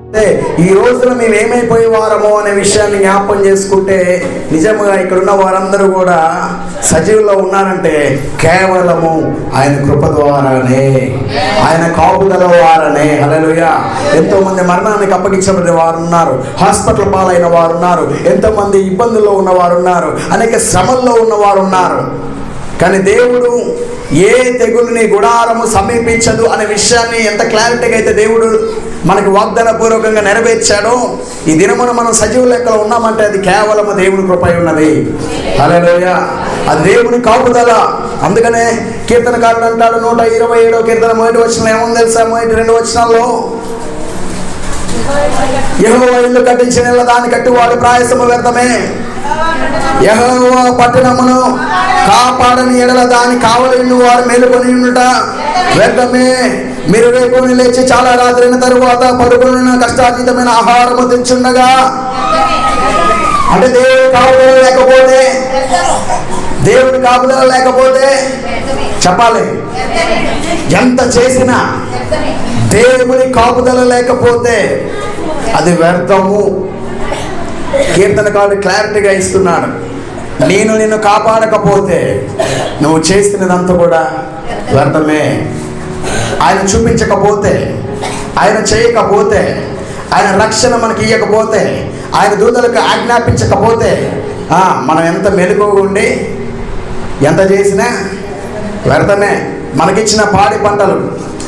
ఈ రోజున మేము ఏమైపోయేవారమో అనే విషయాన్ని జ్ఞాపకం చేసుకుంటే నిజంగా ఇక్కడ ఉన్న వారందరూ కూడా సజీవుల్లో ఉన్నారంటే కేవలము ఆయన కృప ద్వారానే, ఆయన కాపుదల ద్వారానే. హల్లెలూయా. ఎంతో మంది మరణానికి అప్పగించబడిన వారు ఉన్నారు, హాస్పిటల్ పాలైన వారు ఉన్నారు, ఎంతో మంది ఇబ్బందుల్లో ఉన్నవారు ఉన్నారు, అనేక శ్రమల్లో ఉన్నవారు ఉన్నారు. కానీ దేవుడు ఏ తెగులుని గుడారము సమీపించదు అనే విషయాన్ని ఎంత క్లారిటీగా అయితే దేవుడు మనకు వాగ్దాన పూర్వకంగా నెరవేర్చాడో, ఈ దినమున మనం సజీవ లెక్కలో ఉన్నామంటే అది కేవలం దేవుని కృప ఉన్నది. హల్లెలూయా. అది దేవుని కాపుదల. అందుకనే కీర్తనకారుడు అంటాడు 127వ కీర్తన 1వ వచనం ఏముంది తెలుసా? 1-2 వచనాల్లో యెహోవా ఇల్లు కట్టించిన దాన్ని కట్టువాడు ప్రయాసము వ్యర్థమే, యెహోవా పట్టణమును కాపాడని ఎడల దాని కావలిను వారు మేలుకొని ఉండుట వ్యర్థమే. మీరు రేపుని లేచి చాలా రాత్రైన తరువాత పడుకున్న కష్టాతీతమైన ఆహారము తెచ్చుండగా, అంటే దేవుడి కాపుదల లేకపోతే, దేవుడి కాపుదల లేకపోతే చెప్పాలి, ఎంత చేసినా దేవుని కాపుదల లేకపోతే అది వ్యర్థము. కీర్తనకారుడు క్లారిటీగా ఇస్తున్నాడు. నేను నిన్ను కాపాడకపోతే నువ్వు చేసినదంతా కూడా వ్యర్థమే. ఆయన చూపించకపోతే, ఆయన చేయకపోతే, ఆయన రక్షణ మనకి ఇవ్వకపోతే, ఆయన దూతలకు ఆజ్ఞాపించకపోతే మనం ఎంత మెలకువగా ఉండి ఎంత చేసినా వ్యర్థమే. మనకిచ్చిన పాడి పంటలు,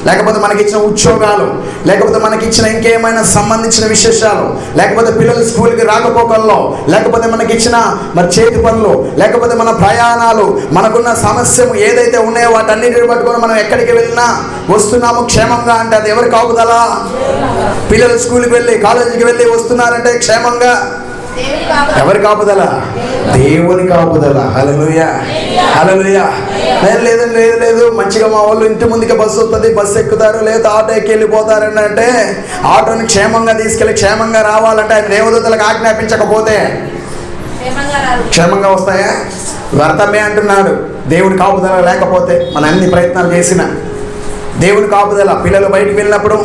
లేకపోతే మనకిచ్చిన ఉద్యోగాలు, లేకపోతే మనకిచ్చిన ఇంకేమైనా సంబంధించిన విశేషాలు, లేకపోతే పిల్లలు స్కూల్కి రాకపోకల్లో, లేకపోతే మనకిచ్చిన మరి చేతి పనులు, లేకపోతే మన ప్రయాణాలు, మనకున్న సమస్య ఏదైతే ఉన్నాయో వాటన్నిటిని పట్టుకొని మనం ఎక్కడికి వెళ్ళినా వస్తున్నాము క్షేమంగా అంటే అది ఎవరి కాపుదల? పిల్లలు స్కూల్కి వెళ్ళి కాలేజీకి వెళ్ళి వస్తున్నారంటే క్షేమంగా ఎవరి కాపుదల? దేవుని కాపుదల. హల్లెలూయా. హల్లెలూయా. లేదు లేదు లేదు మంచిగా మా వాళ్ళు ఇంటి ముందుకే బస్సు వస్తుంది, బస్సు ఎక్కుతారు, లేదా ఆటో ఎక్కి వెళ్ళిపోతారని అంటే ఆటోని క్షేమంగా తీసుకెళ్ళి క్షేమంగా రావాలంటే ఆయన దేవదూతలకు ఆజ్ఞాపించకపోతే క్షేమంగా వస్తాయా? వ్యర్థమే అంటున్నాడు. దేవుని కాపుదల లేకపోతే మన అన్ని ప్రయత్నాలు చేసిన దేవుని కాపుదల. పిల్లలు బయటికి వెళ్ళినప్పుడు,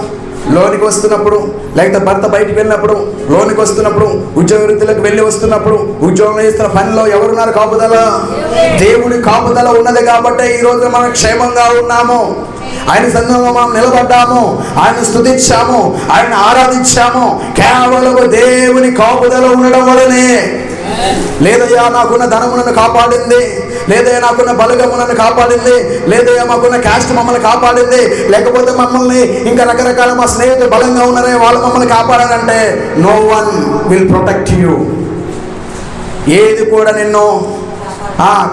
లోనికి వస్తున్నప్పుడు, లేకపోతే భర్త బయటికి వెళ్ళినప్పుడు, లోనికి వస్తున్నప్పుడు, ఉద్యోగ వృత్తులకు వెళ్ళి వస్తున్నప్పుడు, ఉద్యోగం చేస్తున్న పనిలో ఎవరున్నారు? కాపుదల. దేవుని కాపుదల ఉన్నది కాబట్టి ఈ రోజు మనం క్షేమంగా ఉన్నాము. ఆయన సన్నిధిలో మనం నిలబడ్డాము, ఆయన స్తుతించాము, ఆయన ఆరాధించాము. కేవలం దేవుని కాపుదల ఉండడం వలనే. లేదయ్యా నాకున్న ధనము నన్ను కాపాడింది, లేదయ్యా నాకున్న బలగము నన్ను కాపాడింది, లేదయ్యా మాకున్న క్యాస్ట్ మమ్మల్ని కాపాడింది, లేకపోతే మమ్మల్ని ఇంకా రకరకాల మా స్నేహితులు బలంగా ఉన్నారే వాళ్ళు మమ్మల్ని కాపాడారంటే no one will protect you. ఏది కూడా నిన్ను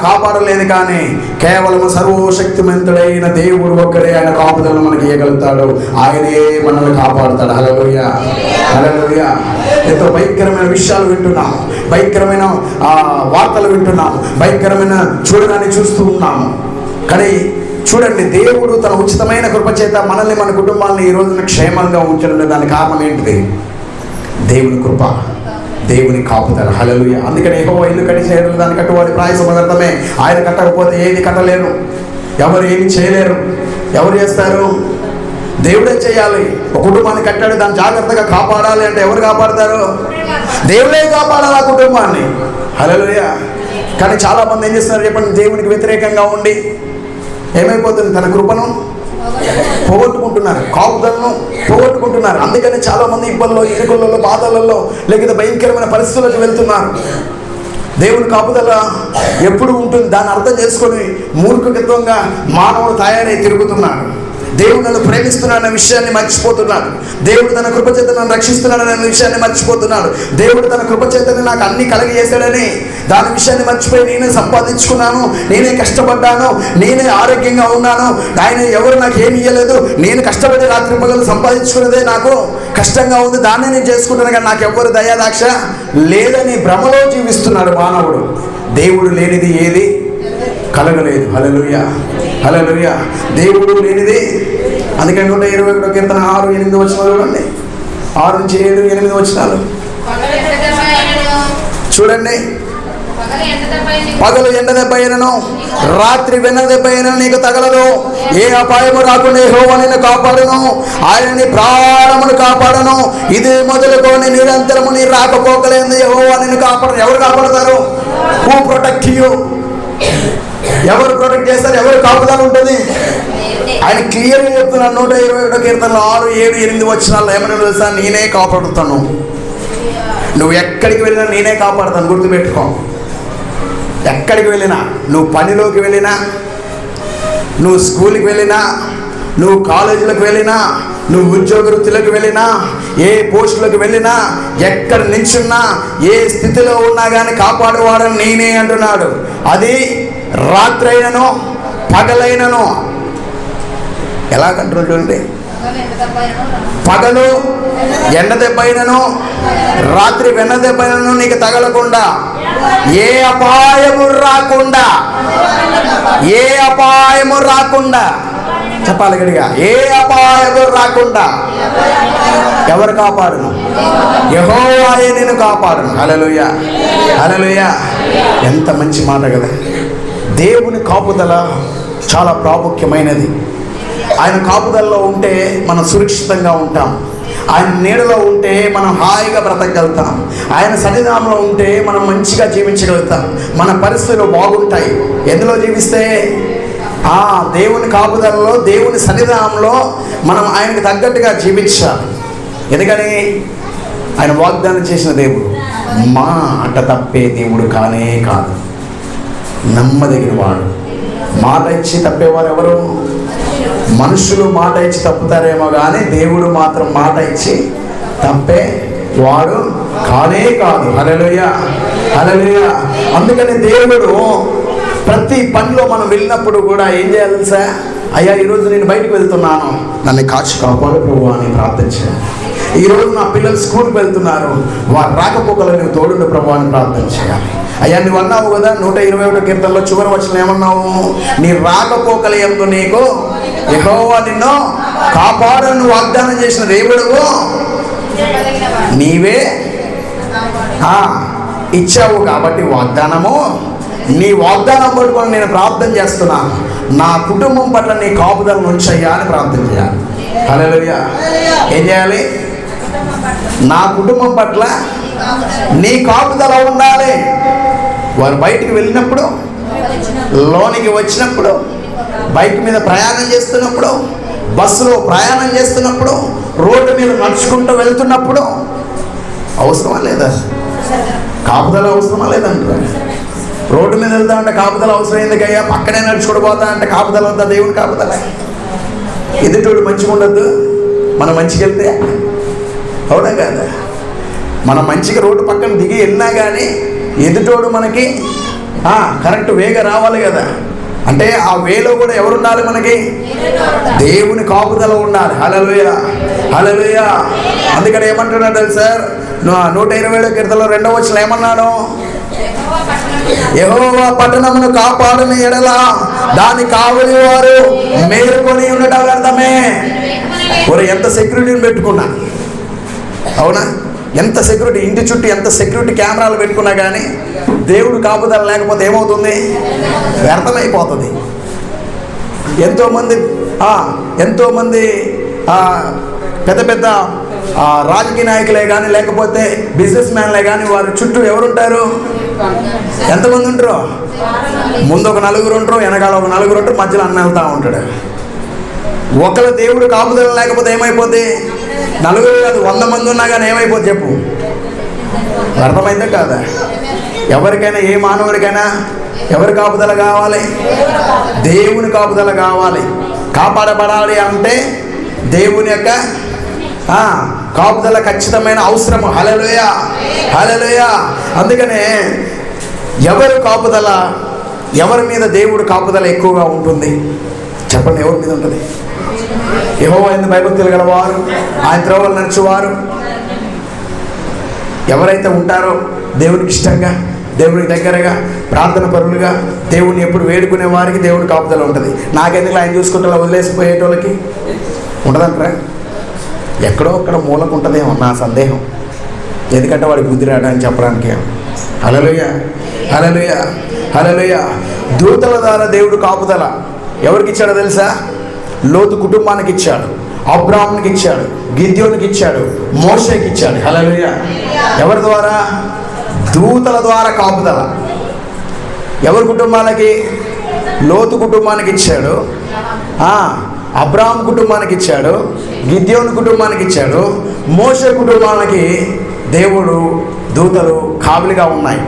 కాపాడలేదు. కానీ కేవలం సర్వశక్తిమంతుడైన దేవుడు ఒక్కడే ఆయన కాపుదలను మనకి ఇవ్వగలుగుతాడు. ఆయనే మనల్ని కాపాడుతాడు. హల్లెలూయా. హల్లెలూయా. ఎంతో భయంకరమైన విషయాలు వింటున్నాము, భయంకరమైన వార్తలు వింటున్నాము, భయంకరమైన చూడడాన్ని చూస్తూ ఉన్నాము. కానీ చూడండి, దేవుడు తన ఉచితమైన కృపచేత మనల్ని మన కుటుంబాలను ఈ రోజున క్షేమంగా ఉంచడం దానికి కారణం ఏంటిది? దేవుని కృప, దేవుని కాపుదల. హల్లెలూయా. అందుకని యెహోవా ఇల్లు కట్టించిన దాన్ని కట్టువాడి ప్రయాసము వ్యర్థమే. ఆయన కట్టకపోతే ఏది కట్టలేరు, ఎవరు ఏమి చేయలేరు. ఎవరు చేస్తారు? దేవుడే చేయాలి. ఒక కుటుంబాన్ని కట్టాడు, దాన్ని జాగ్రత్తగా కాపాడాలి అంటే ఎవరు కాపాడతారు? దేవుడే కాపాడాలి ఆ కుటుంబాన్ని. హల్లెలూయా. కానీ చాలా మంది ఏం చేస్తున్నారు చెప్పండి? దేవునికి వ్యతిరేకంగా ఉండి ఏమైపోతుంది? తన కృపను పోగొట్టుకుంటున్నారు, కాపుదలను పోగొట్టుకుంటున్నారు. అందుకని చాలా మంది ఇబ్బందుల్లో, ఇరుకులలో, బాధలలో, లేకపోతే భయంకరమైన పరిస్థితులకు వెళ్తున్నారు. దేవుని కాపుదల ఎప్పుడు ఉంటుంది దాన్ని అర్థం చేసుకొని మూర్ఖత్వంగా మానవుడు తయారై తిరుగుతున్నాడు. దేవుడు నన్ను ప్రేమిస్తున్నాడన్న విషయాన్ని మర్చిపోతున్నాడు. దేవుడు తన కృపచేత నన్ను రక్షిస్తున్నాడనే విషయాన్ని మర్చిపోతున్నాడు. దేవుడు తన కృపచేతని నాకు అన్ని కలిగజేశాడని దాని విషయాన్ని మర్చిపోయి నేనే సంపాదించుకున్నాను, నేనే కష్టపడ్డాను, నేనే ఆరోగ్యంగా ఉన్నాను, ఆయన ఎవరు నాకు ఏమి ఇవ్వలేదు, నేను కష్టపడి రాత్రి పగలు సంపాదించుకున్నదే నాకు కష్టంగా ఉంది, దాన్నే నేను చేసుకుంటాను, కానీ నాకు ఎవరు దయాదాక్ష లేదని భ్రమలో జీవిస్తున్నాడు మానవుడు. దేవుడు లేనిది ఏది కలగలేదు. హల్లెలూయా. హల్లెలూయా. దేవుడు లేనిది. అందుకని 121 కీర్తన 6-8 వచనాలు చూడండి. 6-7-8 వచనాలు చూడండి. పగలు ఎండ దెబ్బ అయినను రాత్రి వెన్న దెబ్బ అయినను నీకు తగలదు. ఏ అపాయము రాకుండా యెహోవా నిన్ను కాపాడును. ఆయన నీ ప్రాణమును కాపాడును. ఇది మొదలుకొని నిరంతరము నీ రాకపోకలేదు యెహోవా నిన్ను కాపాడు. ఎవరు కాపాడుతారు? Who protect you? ఎవరు ప్రొటెక్ట్ చేస్తారు? ఎవరు కాపుదల ఉంటుంది? ఆయన క్లియర్గా చెప్తున్నాడు 121 కీర్తనలో 6, 7, 8 వచనాల్లో ఏమన్నా తెలుసా? నేనే కాపాడుతాను. నువ్వు ఎక్కడికి వెళ్ళినా నేనే కాపాడుతాను. గుర్తుపెట్టుకో. ఎక్కడికి వెళ్ళినా, నువ్వు పనిలోకి వెళ్ళినా, నువ్వు స్కూల్కి వెళ్ళినా, నువ్వు కాలేజీలకు వెళ్ళినా, నువ్వు ఉద్యోగ వృత్తిలోకి వెళ్ళినా, ఏ పోస్టులకు వెళ్ళినా, ఎక్కడ నిల్చున్నా, ఏ స్థితిలో ఉన్నా కానీ కాపాడువాడని నేనే అంటున్నాడు. అది రాత్రి అయినను పగలైనను. ఎలాగంటున్నాడు చూడండి. పగలు ఎండ దెబ్బైనను రాత్రి వెన్న దెబ్బైనను నీకు తగలకుండా, ఏ అపాయము రాకుండా, ఏ అపాయము రాకుండా. చెప్పాలి గడిగా. ఏ అపాయము రాకుండా. ఎవరు కాపాడును? యెహోవాయే నిన్ను కాపాడును. హల్లెలూయా, హల్లెలూయా. ఎంత మంచి మాట కదా. దేవుని కాపుదల చాలా ప్రాముఖ్యమైనది. ఆయన కాపుదలలో ఉంటే మనం సురక్షితంగా ఉంటాం. ఆయన నీడలో ఉంటే మనం హాయిగా బ్రతకగలుగుతాం. ఆయన సన్నిధానంలో ఉంటే మనం మంచిగా జీవించగలుగుతాం. మన పరిస్థితులు బాగుంటాయి. ఎందులో జీవిస్తే? దేవుని కాపుదలలో, దేవుని సన్నిధానంలో మనం ఆయనకు తగ్గట్టుగా జీవించాలి. ఎందుకని? ఆయన వాగ్దానం చేసిన దేవుడు మాట తప్పే దేవుడు కానే కాదు. నమ్మదగిన వాడు. మాట ఇచ్చి తప్పేవారు ఎవరు? మనుషులు మాట ఇచ్చి తప్పుతారేమో కానీ దేవుడు మాత్రం మాట ఇచ్చి తప్పే వాడు కానే కాదు. హల్లెలూయా, హల్లెలూయా. అందుకని దేవుడు ప్రతి పనిలో మనం వెళ్ళినప్పుడు కూడా ఏం చేయాలి తెలుసా? అయ్యా, ఈరోజు నేను బయటకు వెళ్తున్నాను, నన్ను కాచి కాపాడు ప్రభువా అని ప్రార్థించాను. ఈరోజు నా పిల్లలు స్కూల్కి వెళ్తున్నారు, వారు రాకపోకలు నువ్వు తోడుండు ప్రభువా అని ప్రార్థన చేయాలి. అయ్యా, నువ్వు అన్నావు కదా 121 కీర్తనలో చివరి వచనం ఏమన్నావు? నీ రాకపోకల యందు నీకు యెహోవా నిన్ను కాపాడను వాగ్దానం చేసిన దేవుడువు నీవే ఇచ్చావు. కాబట్టి వాగ్దానము, నీ వాగ్దానం పట్టుకొని నేను ప్రార్థన చేస్తున్నాను. నా కుటుంబం పట్ల నీ కాపుదలను ఉంచయ్యా అని ప్రార్థన చేయాలి. హల్లెలూయా. ఏం చేయాలి? నా కుటుంబం పట్ల నీ కాపుదల ఉండాలి. వారు బయటికి వెళ్ళినప్పుడు, లోనికి వచ్చినప్పుడు, బైక్ మీద ప్రయాణం చేస్తున్నప్పుడు, బస్సులో ప్రయాణం చేస్తున్నప్పుడు, రోడ్డు మీద నడుచుకుంటూ వెళ్తున్నప్పుడు అవసరమా లేదా? కాపుదల అవసరమా లేదంటారు. రోడ్డు మీద వెళ్తా అంటే కాపుదల అవసరం ఎందుకయ్యా? పక్కనే నడుచుకుంటూ పోతా అంటే కాపుదల వద్దా? దేవుని కాపుదల. ఎదుటోడు మంచిగా ఉండద్దు, మనం మంచిగా వెళ్తే అవునా కదా? మనం మంచిగా రోడ్డు పక్కన దిగి వెళ్ళినా కానీ ఎదుటోడు మనకి కరెక్ట్ వేగా రావాలి కదా. అంటే ఆ వేలో కూడా ఎవరు ఉండాలి? మనకి దేవుని కాపుదల ఉండాలి. హల్లెలూయా, హల్లెలూయా. అందుకని ఏమంటున్నాడు సార్ 127 కీర్తనలో 2వ వచనం ఏమన్నాడు? యెహోవా పట్టణమును కాపాడని ఎడల దాని కావలి వారు మేలుకొని ఉండటం వ్యర్థమే. ఎంత సెక్యూరిటీని పెట్టుకున్నా, అవునా? ఎంత సెక్యూరిటీ, ఇంటి చుట్టూ ఎంత సెక్యూరిటీ కెమెరాలు పెట్టుకున్నా కానీ దేవుడు కాపుదల లేకపోతే ఏమవుతుంది? వ్యర్థమైపోతుంది. ఎంతోమంది పెద్ద పెద్ద రాజకీయ నాయకులే కానీ లేకపోతే బిజినెస్ మ్యాన్లే కానీ వారి చుట్టూ ఎవరుంటారు? ఎంతమంది ఉంటారు? ముందు ఒక 4 ఉంటారు, వెనకాల ఒక 4 ఉంటారు, మధ్యలో అన్న వెళ్తూ ఉంటాడు. ఒకరు దేవుడు కాపుదల లేకపోతే ఏమైపోద్ది? 4 కాదు 100 మంది ఉన్నా కానీ ఏమైపోద్ది చెప్పు? అర్థమైందా కాదా? ఎవరికైనా, ఏ మానవుడికైనా ఎవరి కాపుదల కావాలి? దేవుని కాపుదల కావాలి. కాపాడబడాలి అంటే దేవుని యొక్క కాపుదల ఖచ్చితమైన అవసరము. హల్లెలూయా, హల్లెలూయా. అందుకనే ఎవరి కాపుదల, ఎవరి మీద దేవుడు కాపుదల ఎక్కువగా ఉంటుంది చెప్పండి? ఎవరి మీద ఉంటుంది? యెహోవా యందు భయభక్తులు గలవారు, ఆయన త్రోవలు నడుచువారు ఎవరైతే ఉంటారో దేవునికి ఇష్టంగా, దేవునికి దగ్గరగా, ప్రార్థన పరులుగా, దేవుడిని ఎప్పుడు వేడుకునే వారికి దేవుని కాపుదల ఉంటుంది. నాకెందుకు ఆయన చూసుకుంటా వదిలేసిపోయేటోళ్ళకి ఉండదంటారా? ఎక్కడో అక్కడ మూలకు ఉంటుందేమో నా సందేహం. ఎందుకంటే వాడికి బుద్ధి రావడానికి చెప్పడానికి. హల్లెలూయా. హల్లెలూయా, హల్లెలూయా. దూతల ద్వారా దేవుడు కాపుదల ఎవరికి ఇచ్చాడో తెలుసా? లోతు కుటుంబానికి ఇచ్చాడు, అబ్రాహామునికి ఇచ్చాడు, గిద్యోనికి ఇచ్చాడు, మోషేకి ఇచ్చాడు. హల్లెలూయా. ఎవరి ద్వారా? దూతల ద్వారా కాపుదల. ఎవరి కుటుంబాలకి? లోతు కుటుంబానికి ఇచ్చాడు, అబ్రాహాం కుటుంబానికి ఇచ్చాడు, గిద్యోని కుటుంబానికి ఇచ్చాడు, మోషే కుటుంబానికి దేవుడు దూతలు కావిలిగా ఉన్నాయి.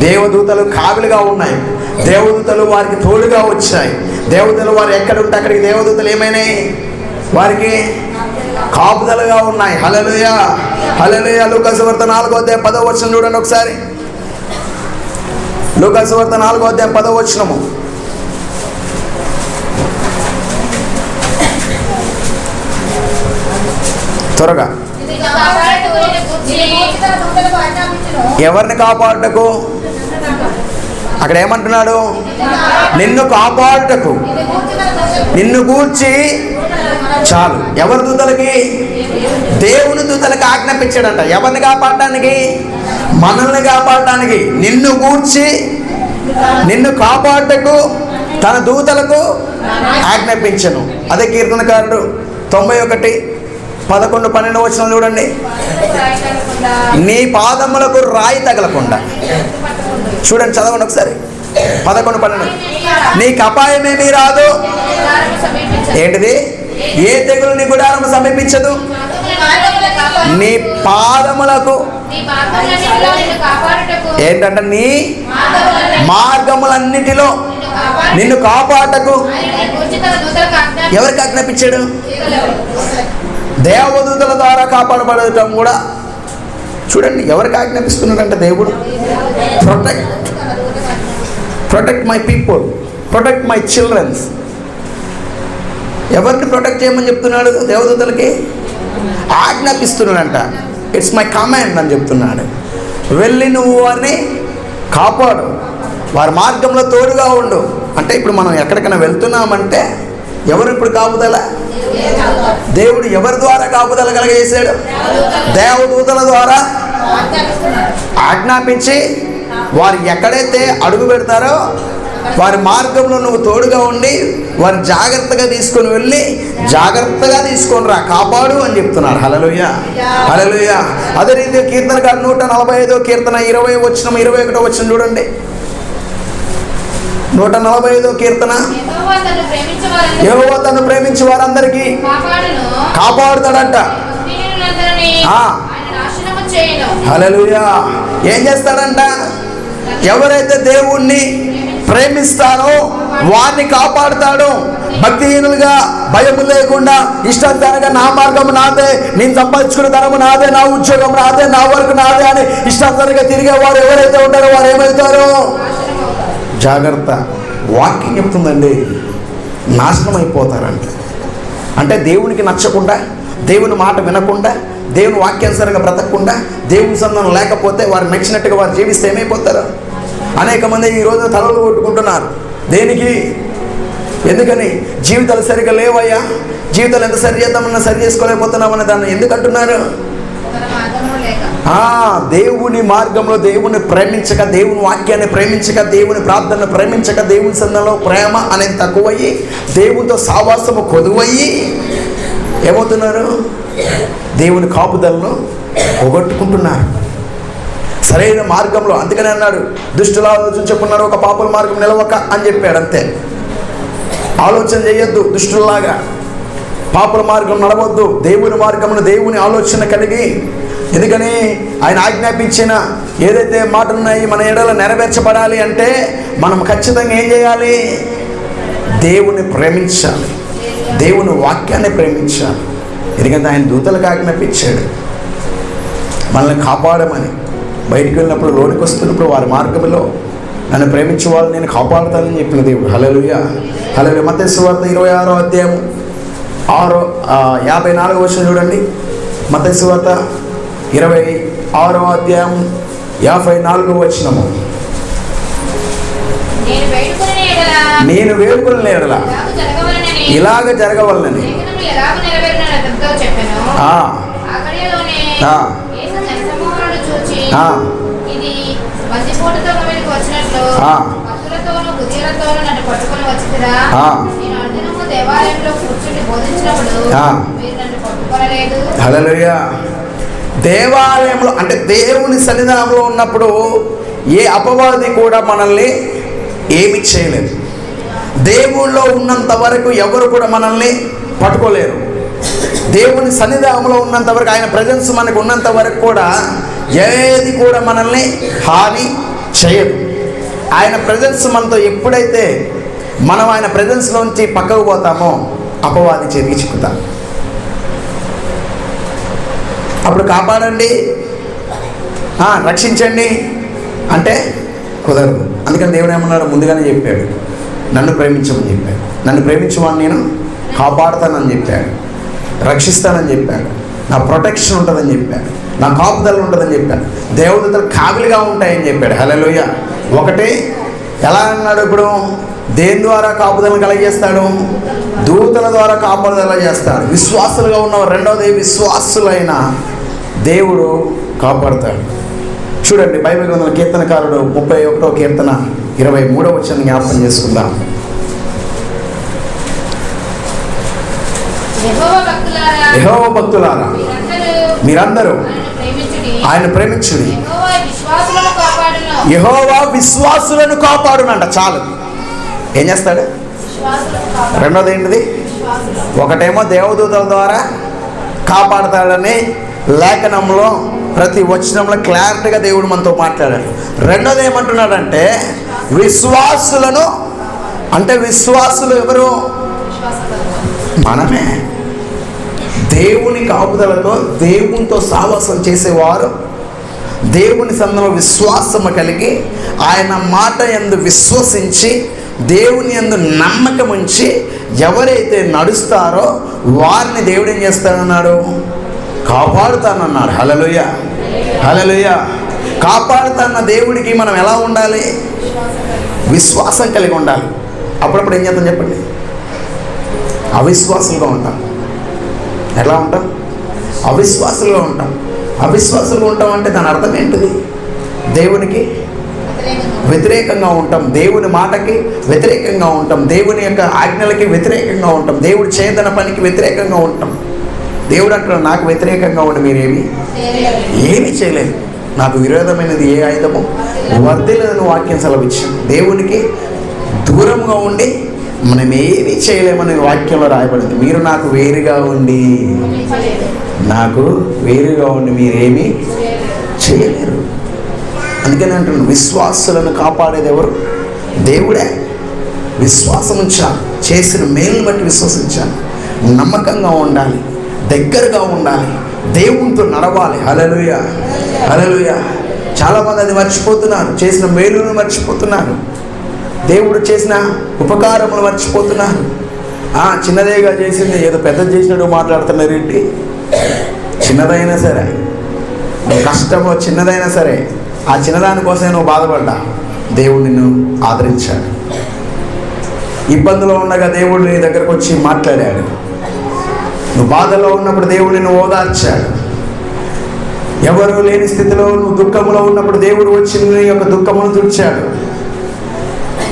దేవదూతలు కావిలిగా ఉన్నాయి. దేవదూతలు వారికి తోడుగా వచ్చాయి. దేవదూతలు వారు ఎక్కడ ఉంటే అక్కడికి దేవదూతలు ఏమైనాయి? వారికి కాపుదలుగా ఉన్నాయి. హల్లెలూయా, హల్లెలూయా. లూకా సువార్త 4వ అధ్యాయం 10వ వచనం చూడండి ఒకసారి. లూకా సువార్త 4వ అధ్యాయం 10వ వచనము. త్వరగా. ఎవరిని కాపాడుటకు? అక్కడ ఏమంటున్నాడు? నిన్ను కాపాడుటకు, నిన్ను గూర్చి. చాలు. ఎవరి దూతలకి? దేవుని దూతలకు ఆజ్ఞాపించాడంట. ఎవరిని కాపాడటానికి? మనల్ని కాపాడటానికి. నిన్ను గూర్చి, నిన్ను కాపాడుటకు తన దూతలకు ఆజ్ఞాపించను. అదే కీర్తనకారుడు 91:11-12 వచనం చూడండి. నీ పాదములకు రాయి తగలకుండా. చూడండి, చదవండి ఒకసారి. 11-12. నీకు అపాయమేమీ రాదు. ఏంటిది? ఏ తెగులు నీ గుడారము సమీపించదు. నీ పాదములకు ఏంటంటే నీ మార్గములన్నిటిలో నిన్ను కాపాడటకు ఎవరికి ఆజ్ఞాపించాడు? దేవదూతల ద్వారా కాపాడబడటం కూడా. చూడండి, ఎవరికి ఆజ్ఞాపిస్తున్నాడంటే దేవుడు. Protect my people, protect my childrens. ఎవరిని ప్రొటెక్ట్ చేయమని చెప్తున్నాడు? దేవదూతలకి ఆజ్ఞాపిస్తున్నాడంట. ఇట్స్ మై కమాండ్ అని చెప్తున్నాడు. వెళ్ళి నువ్వు వారిని కాపాడు, వారి మార్గంలో తోడుగా ఉండు. అంటే ఇప్పుడు మనం ఎక్కడికైనా వెళ్తున్నామంటే ఎవరు ఇప్పుడు కాపుదల? దేవుడు ఎవరి ద్వారా కాపుదల కలగజేశాడు? దేవదూతల ద్వారా ఆజ్ఞాపించి వారు ఎక్కడైతే అడుగు పెడతారో వారి మార్గంలో నువ్వు తోడుగా ఉండి వారు జాగ్రత్తగా తీసుకొని వెళ్ళి జాగ్రత్తగా తీసుకొని రా, కాపాడు అని చెప్తున్నారు. హల్లెలూయా, హల్లెలూయా. అదే రీతిగా కీర్తనకారు 145వ కీర్తన 20వ వచనం 21వ వచనం చూడండి. 145వ కీర్తన. యెహోవా తన్ను ప్రేమించే వారందరికీ కాపాడుతాడంట. హల్లెలూయా. ఏం చేస్తాడంట? ఎవరైతే దేవుణ్ణి ప్రేమిస్తారో వారిని కాపాడుతాడు. భక్తిహీనులుగా, భయము లేకుండా, ఇష్టానుసారంగా నా మార్గం నాదే, నేను సంపాదించుకున్న ధనము నాదే, నా ఉద్యోగం నాదే, నా వర్క్ నాదే అని ఇష్టానుసారంగా తిరిగే వారు ఎవరైతే ఉంటారో వారు ఏమవుతారో? జాగ్రత్త. వాక్యం చెప్తుందండి, నాశనం అయిపోతారంట. అంటే దేవునికి నచ్చకుండా, దేవుని మాట వినకుండా, దేవుని వాక్యానుసారంగా బ్రతకకుండా, దేవుని సంధానం లేకపోతే వారు నచ్చినట్టుగా వారు జీవిస్తే ఏమైపోతారు? అనేక మంది ఈ రోజు తలలు కొట్టుకుంటున్నారు. దేనికి? ఎందుకని? జీవితాలు సరిగా లేవయ్యా, జీవితాలు ఎంత సరి చేద్దామన్నా సరి చేసుకోలేకపోతున్నామని దాన్ని ఎందుకు అంటున్నారు? దేవుని మార్గంలో దేవుని ప్రేమించక, దేవుని వాక్యాన్ని ప్రేమించక, దేవుని ప్రార్థనను ప్రేమించక, దేవుని సంధానంలో ప్రేమ అనేది తక్కువయ్యి, దేవునితో సావాసము కొదువయ్యి ఏమవుతున్నారు? దేవుని కాపుదలను పోగొట్టుకుంటున్నారు. సరైన మార్గంలో. అందుకనే అన్నాడు, దుష్టుల ఆలోచన చెప్పున్నారు ఒక పాపుల మార్గం నిలవక అని చెప్పాడు. అంతే. ఆలోచన చేయొద్దు దుష్టుల్లాగా, పాపుల మార్గం నడవద్దు. దేవుని మార్గమును, దేవుని ఆలోచన కలిగి, ఎందుకని ఆయన ఆజ్ఞాపించిన ఏదైతే మాటలు ఉన్నాయి మన ఎడల నెరవేర్చబడాలి అంటే మనం ఖచ్చితంగా ఏం చేయాలి? దేవుని ప్రేమించాలి, దేవుని వాక్యాన్ని ప్రేమించాలి. ఎందుకంటే ఆయన దూతలకు ఆజ్ఞాపించాడు మనల్ని కాపాడమని. బయటికి వెళ్ళినప్పుడు, లోనికి వస్తున్నప్పుడు వారి మార్గంలో నన్ను ప్రేమించే వాళ్ళు నేను కాపాడుతానని చెప్పిన దేవుడు. హల్లెలూయా, హల్లెలూయా. మత్తయి సువార్త 26వ అధ్యాయం 54వ వచనం చూడండి. మత్తయి సువార్త 26వ అధ్యాయం 54వ వచనము. నేను వేడుకున్న ఎడల ఇలాగ జరగవలనని. సమయంలో భక్తులతోనూ బుద్ధిలతోనూ నన్ను పట్టుకొని వచ్చిరా. నేను అనుదినము దేవాలయంలో కూర్చుని బోధించినప్పుడు మీరు నన్ను పట్టుకోలేదు. హల్లెలూయా. దేవాలయంలో అంటే దేవుని సన్నిధానంలో ఉన్నప్పుడు ఏ అపవాది కూడా మనల్ని ఏమి చేయలేదు. దేవుళ్ళో ఉన్నంత వరకు ఎవరు కూడా మనల్ని పట్టుకోలేరు. దేవుని సన్నిధానంలో ఉన్నంత వరకు, ఆయన ప్రజెన్స్ మనకు ఉన్నంత వరకు కూడా ఏది కూడా మనల్ని హాని చేయదు. ఆయన ప్రజెన్స్ మనతో ఎప్పుడైతే మనం ఆయన ప్రజెన్స్లోంచి పక్కకు పోతామో అపవాది చేతికి చిక్కుతాం. అప్పుడు కాపాడండి, రక్షించండి అంటే కుదరదు. అందుకని దేవుడు ఏమన్నాడు, ముందుగానే చెప్పాడు, నన్ను ప్రేమించమని చెప్పాడు. నన్ను ప్రేమించమని నేను కాపాడుతానని చెప్పాడు, రక్షిస్తానని చెప్పాడు, నా ప్రొటెక్షన్ ఉంటుందని చెప్పాడు, నా కాపుదల ఉంటుందని చెప్పాడు, దేవదూతలు కావిలిగా ఉంటాయని చెప్పాడు. హల్లెలూయా. ఒకటి ఎలా అన్నాడు, ఇప్పుడు దేని ద్వారా కాపుదలను కలగజేస్తాడు? దూతల ద్వారా కాపుదల చేస్తాడు. విశ్వాసులుగా ఉన్నవారు. రెండవది, విశ్వాసులైన దేవుడు కాపాడుతాడు. చూడండి, బైబిల్ గ్రంథంలో కీర్తనకారుడు 31వ కీర్తన 23వ వచనం జ్ఞాపకం చేసుకుందాం. యెహోవా భక్తులారా మీరందరూ ఆయన ప్రేమించుడి. యెహోవా విశ్వాసులను కాపాడునంట. చాలు. ఏం చేస్తాడు? రెండోది ఏంటిది? ఒకటేమో దేవదూతల ద్వారా కాపాడతాడని లేఖనంలో ప్రతి వచనంలో క్లారిటీగా దేవుడు మనతో మాట్లాడాడు. రెండోది ఏమంటున్నాడంటే విశ్వాసులను, అంటే విశ్వాసులు ఎవరు? మనమే. దేవుని కాపుదలతో దేవునితో సావాసం చేసేవారు, దేవుని సందులో విశ్వాసము కలిగి ఆయన మాట యందు విశ్వసించి దేవుని యందు నమ్మకం ఉంచి ఎవరైతే నడుస్తారో వారిని దేవుడు ఏం చేస్తానన్నాడు? కాపాడుతానన్నాడు. హల్లెలూయా. హల్లెలూయా. కాపాడుతాన్న దేవుడికి మనం ఎలా ఉండాలి? విశ్వాసం కలిగి ఉండాలి. అప్పుడప్పుడు ఏం చేద్దాం చెప్పండి? అవిశ్వాసులుగా ఉంటాం. ఎలా ఉంటాం? అవిశ్వాసులుగా ఉంటాం. అవిశ్వాసులుగా ఉంటాం అంటే దాని అర్థం ఏంటిది? దేవునికి వ్యతిరేకంగా ఉంటాం, దేవుని మాటకి వ్యతిరేకంగా ఉంటాం, దేవుని యొక్క ఆజ్ఞలకి వ్యతిరేకంగా ఉంటాం, దేవుడు చేయదన పనికి వ్యతిరేకంగా ఉంటాం. దేవుడు అంటాడు, నాకు వ్యతిరేకంగా ఉండి మీరేమి చేయలేదు, నాకు విరోధమైనది ఏ ఆయుధము వర్ధిల్లదని వాక్యం సెలవిచ్చింది. దేవునికి దూరంగా ఉండి మనం ఏమీ చేయలేమని వాక్యంలో రాయబడింది. మీరు నాకు వేరుగా ఉండి మీరేమీ చేయలేరు. అందుకని అంటున్నాను, విశ్వాసులను కాపాడేది ఎవరు? దేవుడే. విశ్వాసం ఉంచాలి, చేసిన మేలును బట్టి విశ్వసించాలి, నమ్మకంగా ఉండాలి, దగ్గరగా ఉండాలి, దేవునితో నడవాలి. హల్లెలూయా. హల్లెలూయా. చాలామంది అది మర్చిపోతున్నారు, చేసిన మేలును మర్చిపోతున్నారు, దేవుడు చేసిన ఉపకారములు మర్చిపోతున్నారు. చిన్నదేగా చేసింది ఏదో పెద్దది చేసినట్టు మాట్లాడుతున్నారు ఏంటి? చిన్నదైనా సరే, కష్టమో చిన్నదైనా సరే, ఆ చిన్నదానికోసమే నువ్వు బాధపడ్డా దేవుడు నిన్ను ఆదరించాడు. ఇబ్బందులో ఉండగా దేవుడు నీ దగ్గరకు వచ్చి మాట్లాడాడు. నువ్వు బాధలో ఉన్నప్పుడు దేవుడు నిన్ను ఓదార్చాడు. ఎవరు లేని స్థితిలో నువ్వు దుఃఖంలో ఉన్నప్పుడు దేవుడు వచ్చి నీ యొక్క దుఃఖమును తుడిచాడు.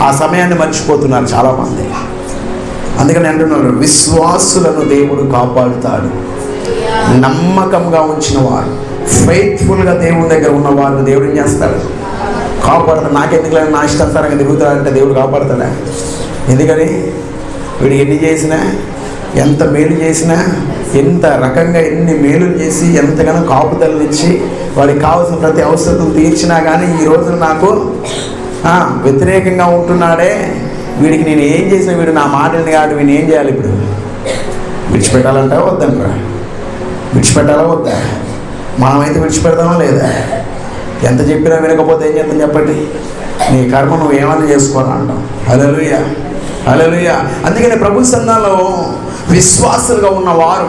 ఆ సమయాన్ని మర్చిపోతున్నారు చాలామంది. అందుకని అంటున్నారు, విశ్వాసులను దేవుడు కాపాడుతాడు. నమ్మకంగా ఉంచిన వారు, ఫెయిత్ఫుల్గా దేవుని దగ్గర ఉన్నవారు దేవుడు ఏం చేస్తాడు? కాపాడుతాడు. నాకెందుకు నా ఇష్టానుసారంగా తిరుగుతాడంటే దేవుడు కాపాడుతాడా? ఎందుకని? వీడు ఎన్ని చేసినా, ఎంత మేలు చేసినా, ఎంత రకంగా ఎన్ని మేలులు చేసి ఎంతగానో కాపుదలను ఇచ్చి వాడికి కావాల్సిన ప్రతి అవసరం తీర్చినా కానీ ఈ రోజు నాకు వ్యతిరేకంగా ఉంటున్నాడే, వీడికి నేను ఏం చేసినా వీడు నా మాటని కాదు, వీడిని ఏం చేయాలి? ఇప్పుడు విడిచిపెట్టాలంటావా వద్దంటారా? విడిచిపెట్టాలా వద్దా? మనమైతే విడిచిపెడతామా లేదా? ఎంత చెప్పినా వినకపోతే ఏం చేద్దాం చెప్పండి? నీ కర్మ నువ్వు ఏమన్నా చేసుకోవాలా అంటాం. హల్లెలూయా. హల్లెలూయా. అందుకని ప్రభు సన్నిధిలో విశ్వాసులుగా ఉన్నవారు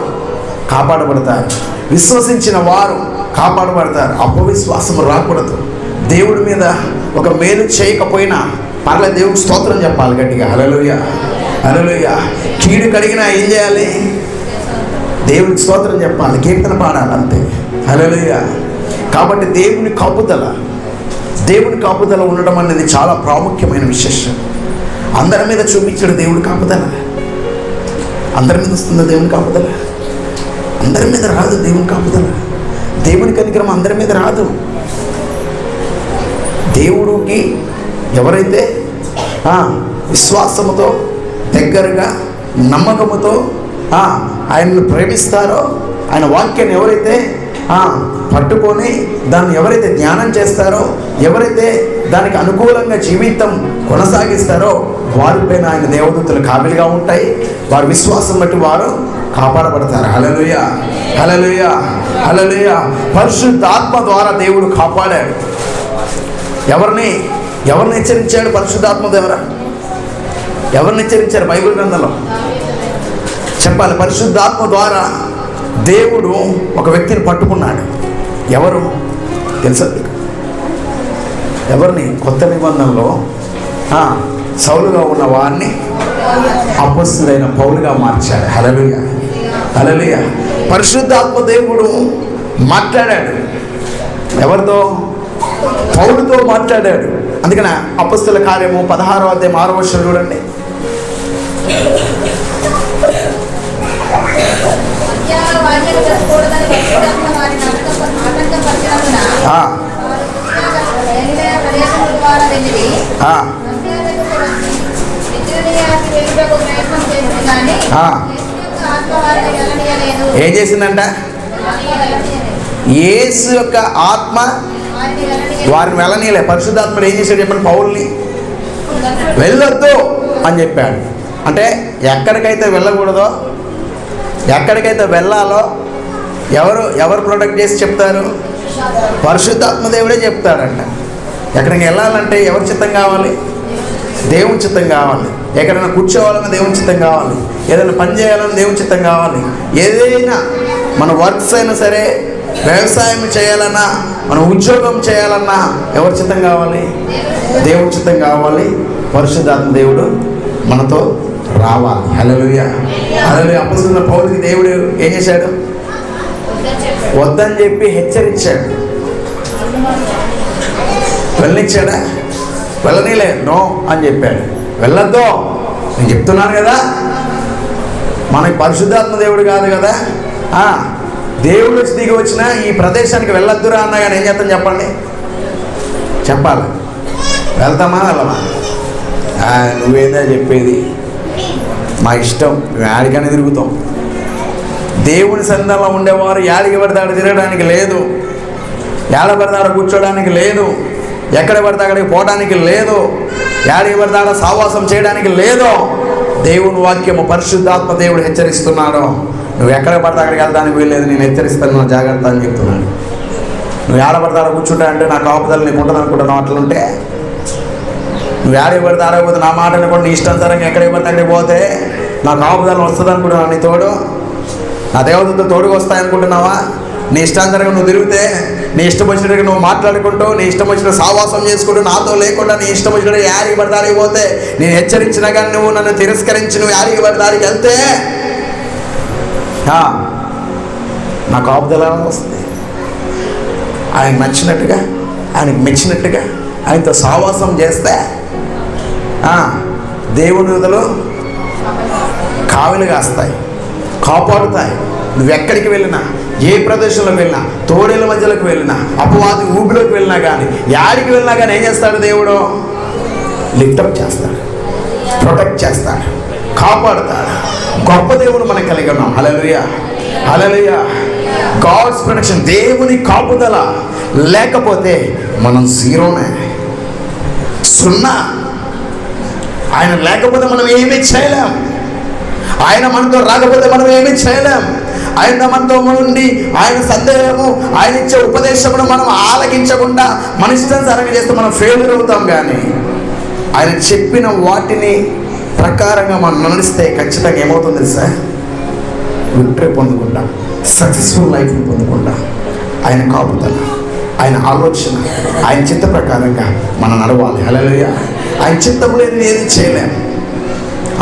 కాపాడబడతారు, విశ్వసించిన వారు కాపాడబడతారు. అపవిశ్వాసం రాకూడదు. దేవుడి మీద ఒక మేలు చేయకపోయినా పర్లేదు, దేవుడికి స్తోత్రం చెప్పాలి గట్టిగా. హల్లెలూయా. హల్లెలూయా. కీడు కడిగినా ఏం చేయాలి? దేవుడికి స్తోత్రం చెప్పాలి, కీర్తన పాడాలి, అంతే. హల్లెలూయా. కాబట్టి దేవుని కాపుదల, దేవుని కాపుదల ఉండడం అనేది చాలా ప్రాముఖ్యమైన విశేషం. అందరి మీద చూపించాడు దేవుడి కాపుదల. అందరి మీద వస్తుందా దేవుని కాపుదల? అందరి మీద రాదు దేవుని కాపుదల. దేవుని కనికరం అందరి మీద రాదు. దేవుడికి ఎవరైతే విశ్వాసముతో, దగ్గరగా, నమ్మకముతో ఆయనను ప్రేమిస్తారో, ఆయన వాక్యాన్ని ఎవరైతే పట్టుకొని దాన్ని ఎవరైతే ధ్యానం చేస్తారో, ఎవరైతే దానికి అనుకూలంగా జీవితం కొనసాగిస్తారో వారిపైన ఆయన దేవదూతలు కావిలిగా ఉంటాయి. వారి విశ్వాసం బట్టి వారు కాపాడబడతారు. హల్లెలూయా, హల్లెలూయా, హల్లెలూయా. పరిశుద్ధాత్మ ద్వారా దేవుడు కాపాడాడు. ఎవరిని హెచ్చరించాడు? పరిశుద్ధాత్మ ద్వారా ఎవరిని హెచ్చరించారు? బైబిల్ గ్రంథంలో చెప్పాలి. పరిశుద్ధాత్మ ద్వారా దేవుడు ఒక వ్యక్తిని పట్టుకున్నాడు. ఎవరు తెలుసా? ఎవరిని? కొత్త నిబంధనలో సౌలుగా ఉన్న వారిని అపొస్తలుడైన పౌలుగా మార్చాడు. హల్లెలూయా, హల్లెలూయా. పరిశుద్ధాత్మ దేవుడు మాట్లాడాడు. ఎవరితో? పౌలుతో మాట్లాడాడు. అందుకని అపొస్తలుల కార్యము 16వ అధ్యాయం 6వ వచనం చూడండి. ఏం చేసిందంట? యేసు యొక్క ఆత్మ వారిని వెళ్ళనీయలే. పరిశుద్ధాత్ముడు ఏం చేశాడు చెప్పండి? పౌల్ని వెళ్ళొద్దు అని చెప్పాడు. అంటే ఎక్కడికైతే వెళ్ళకూడదో, ఎక్కడికైతే వెళ్ళాలో ఎవరు ప్రొటెక్ట్ చేసి చెప్తారు? పరిశుద్ధాత్మ దేవుడే చెప్తాడంట. ఎక్కడికి వెళ్ళాలంటే ఎవరి చిత్తం కావాలి? దేవుని చిత్తం కావాలి. ఎక్కడైనా కూర్చోవాలన్నా దేవుని చిత్తం కావాలి. ఏదైనా పని చేయాలన్నా దేవుని చిత్తం కావాలి. ఏదైనా మన వర్క్స్ అయినా సరే, వ్యవసాయం చేయాలన్నా, మన ఉద్యోగం చేయాలన్నా ఎవరి చిత్తం కావాలి? దేవుని చిత్తం కావాలి. పరిశుద్ధాత్మ దేవుడు మనతో రావాలి. హల్లెలూయా, హల్లెలూయా. అపొస్తలుడైన పౌలుకి దేవుడు ఏం చేశాడు? వద్దని చెప్పి హెచ్చరించాడు. వెళ్ళనిచ్చాడా? వెళ్ళనీలే, నో అని చెప్పాడు. వెళ్ళొద్దు, నేను చెప్తున్నాను కదా. మనకి పరిశుద్ధాత్మ దేవుడు కాదు కదా. దేవుడు వచ్చి దిగి వచ్చినా ఈ ప్రదేశానికి వెళ్ళొద్దురా అన్నా కానీ ఏం చేస్తాం చెప్పండి? చెప్పాలి. వెళ్తామా వెళ్ళమా? నువ్వేదా చెప్పేది? మా ఇష్టం, మేము యాడికైనా తిరుగుతాం. దేవుని సన్నిధిలో ఉండేవారు యాడికి పడతాడు తిరగడానికి లేదు, ఏడ పడతాడు కూర్చోడానికి లేదు, ఎక్కడ పడితే అక్కడికి పోవడానికి లేదు, యాడికి పడతాడో సావాసం చేయడానికి లేదు. దేవుని వాక్యము పరిశుద్ధాత్మ దేవుడు హెచ్చరిస్తున్నాడు. నువ్వు ఎక్కడ పడితే అక్కడికి వెళ్ళడానికి వీల్లేదు, నేను హెచ్చరిస్తాను, జాగ్రత్త అని చెప్తున్నాడు. నువ్వు ఏడ పడతాడో కూర్చుంటా అంటే నా కాపుదల నీకు ఉంటుంది అనుకుంటున్నావు. అట్లుంటే నువ్వు యాడికి పడితే ఆడకపోతే నా మాట అనుకోండి, నీ ఇష్టానుసారంగా ఎక్కడికి పడితే అక్కడికి పోతే నా కాపుదల వస్తుంది అనుకుంటున్నావు. నీ తోడు నా దేవతతో తోడుకు వస్తాయనుకుంటున్నావా? నీ ఇష్టాంతరంగా నువ్వు తిరిగితే, నీ ఇష్టం వచ్చినట్టుగా నువ్వు మాట్లాడుకుంటూ, నీ ఇష్టం వచ్చిన సావాసం చేసుకుంటూ, నాతో లేకుండా నీ ఇష్టం వచ్చినట్టు యాడికి పడతాడికి పోతే, నేను హెచ్చరించినా కానీ నువ్వు నన్ను తిరస్కరించి నువ్వు యాడికి పడతాడికి వెళ్తే నా కాపుదల వస్తుంది. ఆయనకు నచ్చినట్టుగా, ఆయనకు మెచ్చినట్టుగా ఆయనతో సావాసం చేస్తే దేవుని విధులు కావిలి కాస్తాయి, కాపాడుతాయి. నువ్వెక్కడికి వెళ్ళినా, ఏ ప్రదేశంలోకి వెళ్ళినా, తోడేళ్ళ మధ్యలోకి వెళ్ళినా, అపవాది ఊబిలోకి వెళ్ళినా కానీ, యాడికి వెళ్ళినా కానీ ఏం చేస్తాడు దేవుడు? లిఫ్టప్ చేస్తాడు, ప్రొటెక్ట్ చేస్తాడు, కాపాడుతాడు. గొప్ప దేవుడు మనకు కలిగి ఉన్నాం. హల్లెలూయా, హల్లెలూయా. గాడ్స్ ప్రొటెక్షన్, దేవుని కాపుదల లేకపోతే మనం జీరోనే, సున్నా. ఆయన లేకపోతే మనం ఏమీ చేయలేం. ఆయన మనతో రాకపోతే మనం ఏమీ చేయలేం. ఆయన మనతో ఉండి ఆయన సందేహము, ఆయన ఇచ్చే ఉపదేశమును మనం ఆలకించకుండా మన ఇష్టానుసారంగా చేస్తే మనం ఫెయిల్యూర్ అవుతాం. కానీ ఆయన చెప్పిన వాటిని ప్రకారంగా మనం నడిస్తే ఖచ్చితంగా ఏమవుతుంది తెలుసా? విక్టరీ పొందుకుంటాం, సక్సెస్ఫుల్ లైఫ్ని పొందుకుంటాం. ఆయన కాపుదల, ఆయన ఆలోచన, ఆయన చిత్త ప్రకారంగా మనం నడవాలి. హల్లెలూయా. ఆయన చిత్తం లేదు ఏది చేయలేము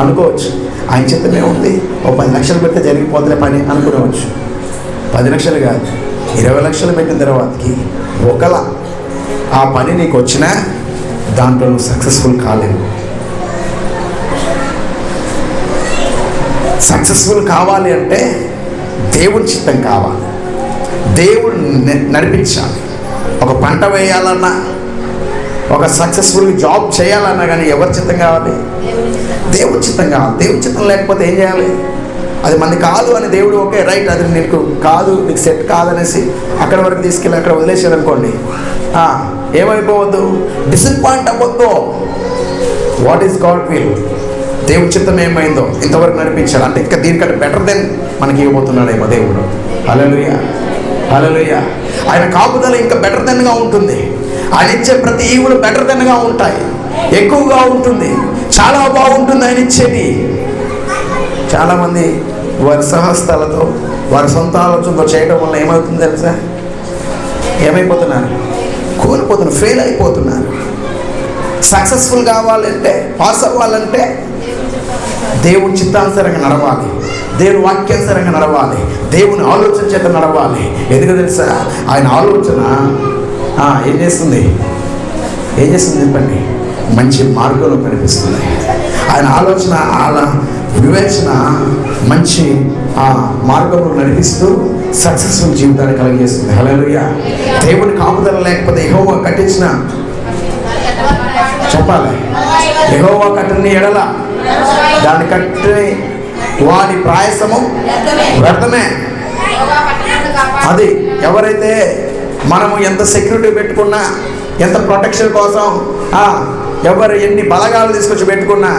అనుకోవచ్చు. ఆయన చిత్తమే ఉంది. 10 లక్షలు పెడితే జరిగిపోతులే పని అనుకునేవచ్చు. 10 లక్షలు కాదు, 20 లక్షలు పెట్టిన తర్వాతకి ఒకలా ఆ పని నీకు వచ్చినా దాంట్లో నువ్వు సక్సెస్ఫుల్ కాలేవు. సక్సెస్ఫుల్ కావాలి అంటే దేవుని చిత్తం కావాలి, దేవుడు నడిపించాలి. ఒక పంట వేయాలన్నా, ఒక సక్సెస్ఫుల్ జాబ్ చేయాలన్నా కానీ ఎవరి చిత్తం కావాలి? దేవుని చిత్తం కావాలి. దేవుని చిత్తం లేకపోతే ఏం చేయాలి? అది మంది కాదు అని దేవుడు ఓకే రైట్, అది నీకు కాదు, నీకు సెట్ కాదనేసి అక్కడి వరకు తీసుకెళ్ళి అక్కడ వదిలేసాడు అనుకోండి, ఏమైపోవద్దు, డిసప్పాయింట్ అవ్వద్దు. వాట్ ఈస్ గాడ్ విల్, దేవుడి చిత్తం ఏమైందో ఇంతవరకు నడిపించాలి అంటే ఇంకా దీనికంటే బెటర్ దెన్ మనకి ఇవ్వబోతున్నాడేమో దేవుడు. హల్లెలూయా, హల్లెలూయా. ఆయన కాపుదల ఇంకా బెటర్ దెన్గా ఉంటుంది. ఆయన ఇచ్చే ప్రతి ఈవులు బెటర్ దెన్గా ఉంటాయి, ఎక్కువగా ఉంటుంది, చాలా బాగుంటుంది ఆయన ఇచ్చేది. చాలామంది వారి సహస్తాలతో వారి సొంత ఆలోచనతో చేయడం వల్ల ఏమవుతుంది తెలుసా? ఏమైపోతున్నారు? కోల్పోతున్నారు, ఫెయిల్ అయిపోతున్నారు. సక్సెస్ఫుల్ కావాలంటే, పాస్ అవ్వాలంటే దేవుని చిత్తానుసారంగా నడవాలి, దేవుని వాక్యానుసారంగా నడవాలి, దేవుని ఆలోచన చేత నడవాలి. ఎందుకు తెలుసా? ఆయన ఆలోచన ఏం చేస్తుంది చెప్పండి? మంచి మార్గంలో కనిపిస్తుంది. ఆయన ఆలోచన, ఆయన వివేచన మంచి మార్గంలో నడిపిస్తూ సక్సెస్ఫుల్ జీవితాన్ని కలిగజేస్తుంది. హల్లెలూయా. దేవుని కాపుదల లేకపోతే యెహోవా కట్టించిన, చెప్పాలి, యెహోవా కట్టిన ఎడల దాన్ని కట్టి వాడి ప్రయాసము వ్యర్థమే. అది ఎవరైతే మనము ఎంత సెక్యూరిటీ పెట్టుకున్నా, ఎంత ప్రొటెక్షన్ కోసం ఎవరు ఎన్ని బలగాలు తీసుకొచ్చి పెట్టుకున్నా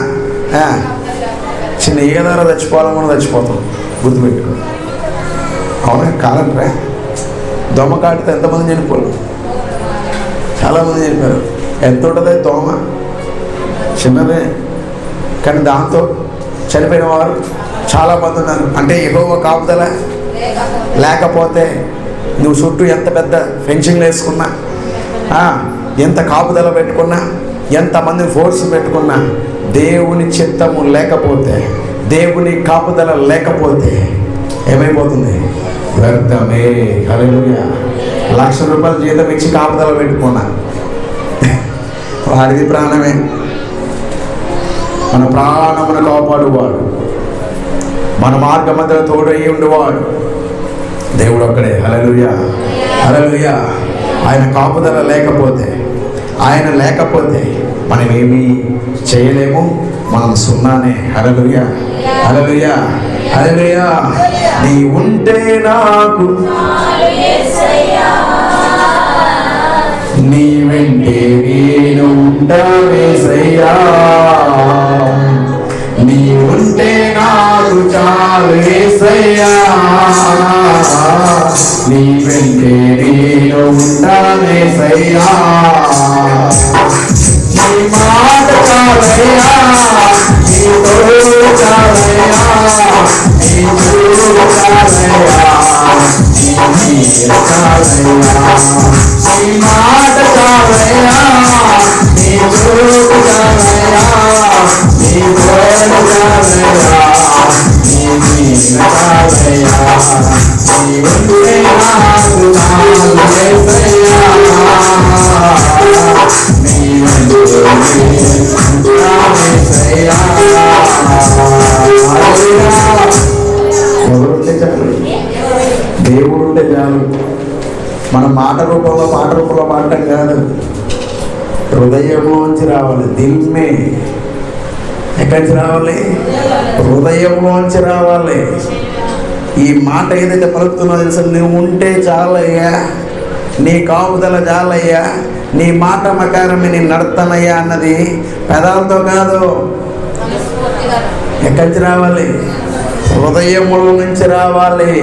చిన్న ఏదారో చచ్చిపోవాలని మనం చచ్చిపోతాం. గుర్తుపెట్టుకో. అవునా కాదంటే దోమ కాటితే ఎంతమంది చనిపోరు? చాలామంది చనిపోయారు. ఎంత ఉంటుంది దోమ? చిన్నదే, కానీ దాంతో చనిపోయిన వారు చాలామంది ఉన్నారు. అంటే యెహోవా కాపుదల లేకపోతే నువ్వు చుట్టూ ఎంత పెద్ద ఫెన్సింగ్లు వేసుకున్నా, ఎంత కాపుదల పెట్టుకున్నా, ఎంతమంది ఫోర్స్ పెట్టుకున్నా, దేవుని చిత్తము లేకపోతే, దేవుని కాపుదల లేకపోతే ఏమైపోతుంది? వ్యర్థమే. హల్లెలూయా. 1,00,000 రూపాయలు జీతం ఇచ్చి కాపుదల పెట్టుకున్నా వాడిది ప్రాణమే. మన ప్రాణమును కాపాడువాడు, మన మార్గ మధ్యలో తోడయి ఉండేవాడు దేవుడు ఒక్కడే. హల్లెలూయా, హల్లెలూయా. ఆయన కాపుదల లేకపోతే, ఆయన లేకపోతే మనం ఏమీ చేయలేము, మనం సున్నానే. హల్లెలూయా, హల్లెలూయా, హల్లెలూయా. నీ ఉంటే నాకు, నీ వెంటే నేను ఉంటావేసయ్యా, నీ ఉంటే నాకు చాలు యేసయ్యా, నీ వెంటే నేను ఉంటావేసయ్యా, నీ మాట చాలయ్యా, నీ తోడు చాలయ్యా, నీ చూడు చాలయ్యా, నీ చాలయ్యా, నీ మాట చాలయ్యా, నీ చూడు చాలయ్యా, నీ తోడు చాలయ్యా, నీ చాలయ్యా, నీ ఉంటే నాకు చాలు యేసయ్యా, నీ వెంటే ఉంటావేసయ్యా. ఎవరుంటే చాలు, దేవుడు ఉంటే చాలు. మన మాట రూపంలో పాడటం కాదు, హృదయంలోంచి రావాలి. దిల్మే ఎక్కడి నుంచి రావాలి? హృదయంలోంచి రావాలి. ఈ మాట ఏదైతే పలుకుతున్నా తెలుసా? నువ్వు ఉంటే చాలయ్యా, నీ కాపుదల చాలయ్యా, నీ మాట ప్రకారమే నీ నడతనయ్యా అన్నది పెదాలతో కాదు. ఎక్కడి నుంచి రావాలి? హృదయముల నుంచి రావాలి.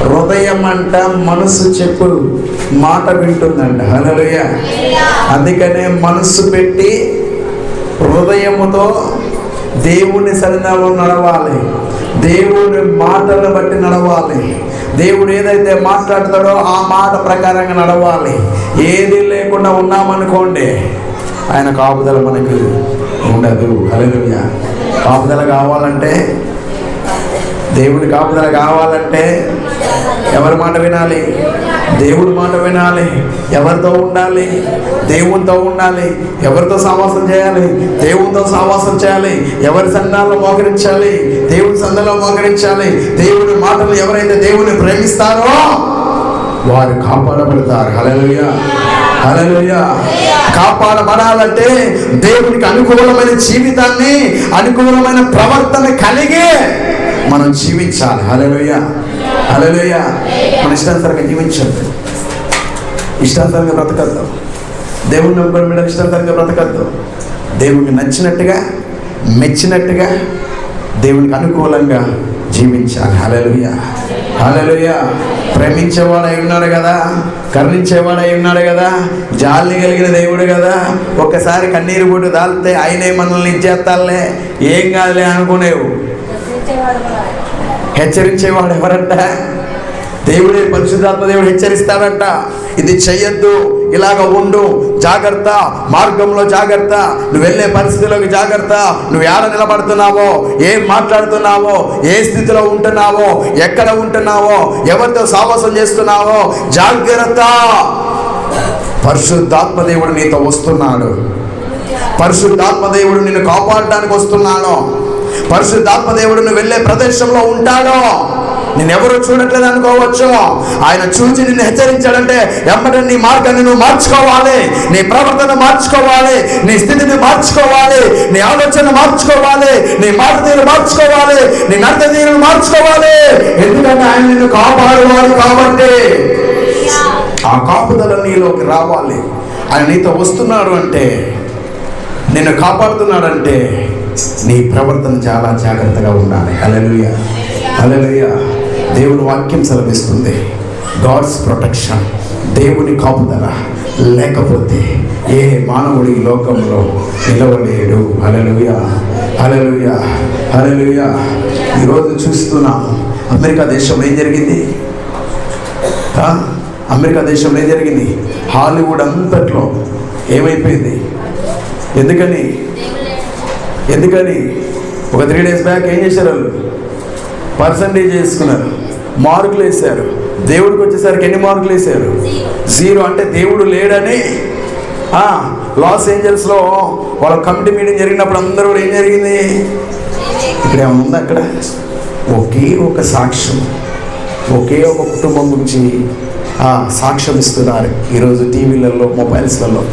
హృదయం అంట మనసు చెప్పు మాట వింటుందంట. హల్లెలూయా. అందుకనే మనసు పెట్టి హృదయముతో దేవుని సన్నిధిలో నడవాలి, దేవుని మాటలను బట్టి నడవాలి. దేవుడు ఏదైతే మాట్లాడతాడో ఆ మాట ప్రకారంగా నడవాలి. ఏది లేకుండా ఉన్నామనుకోండి ఆయన కాపుదల మనకు ఉండదు. హల్లెలూయా. కాపుదల కావాలంటే, దేవుని కాపుదల కావాలంటే ఎవరి మాట వినాలి? దేవుడి మాట వినాలి. ఎవరితో ఉండాలి? దేవునితో ఉండాలి. ఎవరితో సావాసం చేయాలి? దేవునితో సావాసం చేయాలి. ఎవరి సంఘాల్లో మోకరించాలి? దేవుని సంఘంలో మోకరించాలి. దేవుడి మాటలు ఎవరైతే దేవుని ప్రేమిస్తారో వారు కాపాడబడతారు. హల్లెలూయా, హల్లెలూయా. కాపాడబడాలంటే దేవునికి అనుకూలమైన జీవితాన్ని, అనుకూలమైన ప్రవర్తన కలిగి మనం జీవించాలి. హల్లెలూయా, హల్లెలూయా. మన ఇష్టానుసారంగా జీవించద్దు, ఇష్టానుసారంగా బ్రతకద్దు. దేవుని నమ్ముకుని మీద ఇష్టానుసారంగా బ్రతకద్దు. దేవునికి నచ్చినట్టుగా, మెచ్చినట్టుగా, దేవునికి అనుకూలంగా జీవించాలి. హల్లెలూయా, హల్లెలూయా. ప్రేమించేవాడై ఉన్నాడు కదా, కరుణించేవాడై ఉన్నాడు కదా, జాలి కలిగిన దేవుడు కదా. ఒక్కసారి కన్నీరు బొట్టు దాల్తే ఆయనే మనల్ని ఇచ్చేస్తాలే, ఏం కాదులే అనుకునేవు. హెచ్చరించేవాడు ఎవరంట? దేవుడే, పరిశుద్ధాత్మ దేవుడు హెచ్చరిస్తాడంట. ఇది చెయ్యొద్దు, ఇలాగ ఉండు, జాగ్రత్త, మార్గంలో జాగ్రత్త, నువ్వు వెళ్ళే పరిస్థితిలోకి జాగ్రత్త, నువ్వు ఏడ నిలబడుతున్నావో, ఏం మాట్లాడుతున్నావో, ఏ స్థితిలో ఉంటున్నావో, ఎక్కడ ఉంటున్నావో, ఎవరితో సావాసం చేస్తున్నావో జాగ్రత్త. పరిశుద్ధాత్మ దేవుడు నీతో వస్తున్నాడు. పరిశుద్ధాత్మ దేవుడు నిన్ను కాపాడటానికి వస్తున్నాడు. పరిశుద్ధాత్మ దేవుడు నువ్వు వెళ్ళే ప్రదేశంలో ఉంటాడో. నిన్నెవరూ చూడట్లేదు అనుకోవచ్చు, ఆయన చూచి నిన్ను హెచ్చరించాడంటే ఎమ్మటే నీ మార్గాన్ని నువ్వు మార్చుకోవాలి, నీ ప్రవర్తన మార్చుకోవాలి, నీ స్థితిని మార్చుకోవాలి, నీ ఆలోచన మార్చుకోవాలి, నీ మాట తీరు మార్చుకోవాలి, నీ నడత తీరు మార్చుకోవాలి. ఎందుకంటే ఆయన నిన్ను కాపాడువాడు కాబట్టి. ఆ కాపుదల నీలోకి రావాలి. ఆయన నీతో వస్తున్నాడు అంటే, నిన్ను కాపాడుతున్నాడంటే నీ ప్రవర్తన చాలా జాగ్రత్తగా ఉండాలి. హల్లెలూయా, హల్లెలూయా. దేవుని వాక్యం సెలవిస్తుంది, గాడ్స్ ప్రొటెక్షన్, దేవుని కాపుదల లేకపోతే ఏ మానవుడి లోకంలో నిలవలేడు. హల్లెలూయా, హల్లెలూయా, హల్లెలూయా. ఈరోజు చూస్తున్నాం అమెరికా దేశంలో ఏం జరిగింది? అమెరికా దేశంలో ఏం జరిగింది? హాలీవుడ్ అంతట్లో ఏమైపోయింది? ఎందుకని ఒక 3 days బ్యాక్ ఏం చేశారు? వాళ్ళు పర్సంటేజ్ చేసుకున్నారు, మార్కులు వేశారు. దేవుడికి వచ్చేసరికి ఎన్ని మార్కులు వేశారు? 0. అంటే దేవుడు లేడని. లాస్ ఏంజల్స్లో వాళ్ళ కమిటీ మీటింగ్ జరిగినప్పుడు అందరూ ఏం జరిగింది? ఇక్కడ ఏమన్నా అక్కడ ఒకే ఒక సాక్ష్యం, ఒకే ఒక కుటుంబం గురించి సాక్ష్యం ఇస్తున్నారు ఈరోజు టీవీలలో, మొబైల్స్లలో.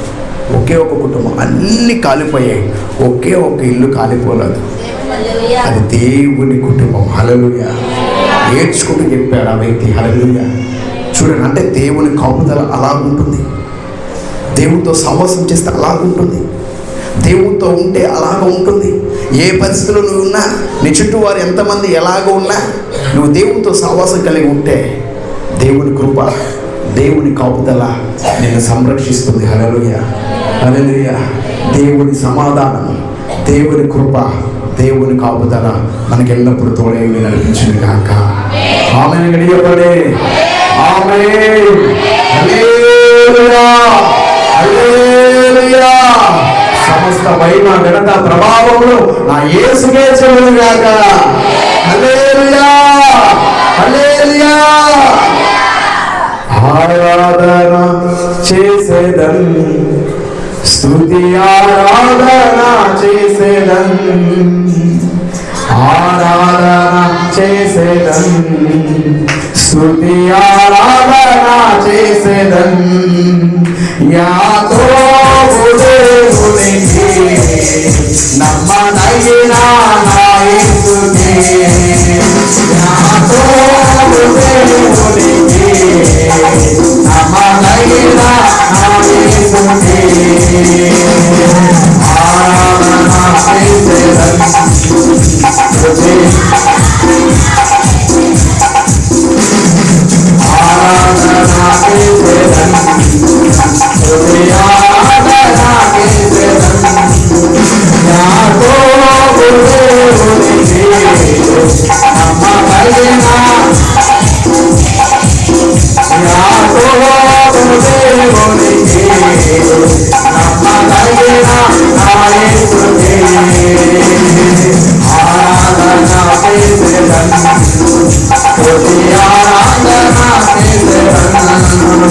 ఒకే ఒక కుటుంబం, అన్ని కాలిపోయాయి, ఒకే ఒక ఇల్లు కాలిపోలేదు. అది దేవుని కుటుంబం. హల్లెలూయా. ఏడ్చుకుంటూ చెప్పాడు ఆ వ్యక్తి. హల్లెలూయా. చూడండి, అంటే దేవుని కాపుదల అలా ఉంటుంది. దేవునితో సహవాసం చేస్తే అలాగుంటుంది. దేవునితో ఉంటే అలాగ ఉంటుంది. ఏ పరిస్థితిలో నువ్వు ఉన్నా, నీ చుట్టూ వారు ఎంతమంది ఎలాగ ఉన్నా, నువ్వు దేవునితో సహవాసం కలిగి ఉంటే దేవుని కృప, దేవుని కాపుదల నిన్ను సంరక్షిస్తుంది. హల్లెలూయా, హల్లెలూయా. దేవుని సమాధానం, దేవుని కృప, దేవుని కాపుదల మనకి ఎల్లప్పుడు తోడై నడిపించింది కాక. ఆమేన్. గడియపడే ఆమేన్. హల్లెలూయా, హల్లెలూయా. సమస్త మహిమ, ఘనత, ప్రభావములు నా యేసుకే చెందును గాక. హల్లెలూయా, హల్లెలూయా. ఆరాధన చేసేదన్, స్తుతి ఆరాధన చేసేదన్, ఆరాధన చేసేదన్, స్తుతి ఆరాధన చేసేదన్. యాకోబు దేవునికి నమ్మదగిన నా యేసుకే, యాకోబు దేవునికి నమ్మదగిన నా యేసుకే, ఆరాధన చేసేదన్, ఆరాధన చేసేదన్, ఆరాధన చేసేదన్. యాకోబు దేవునికి నమ్మదగిన, యాకోబు దేవునికి నమ్మదగిన నా యేసుకే, ఆరాధన చేసేదన్, స్తుతి ఆరాధన చేసేదన్.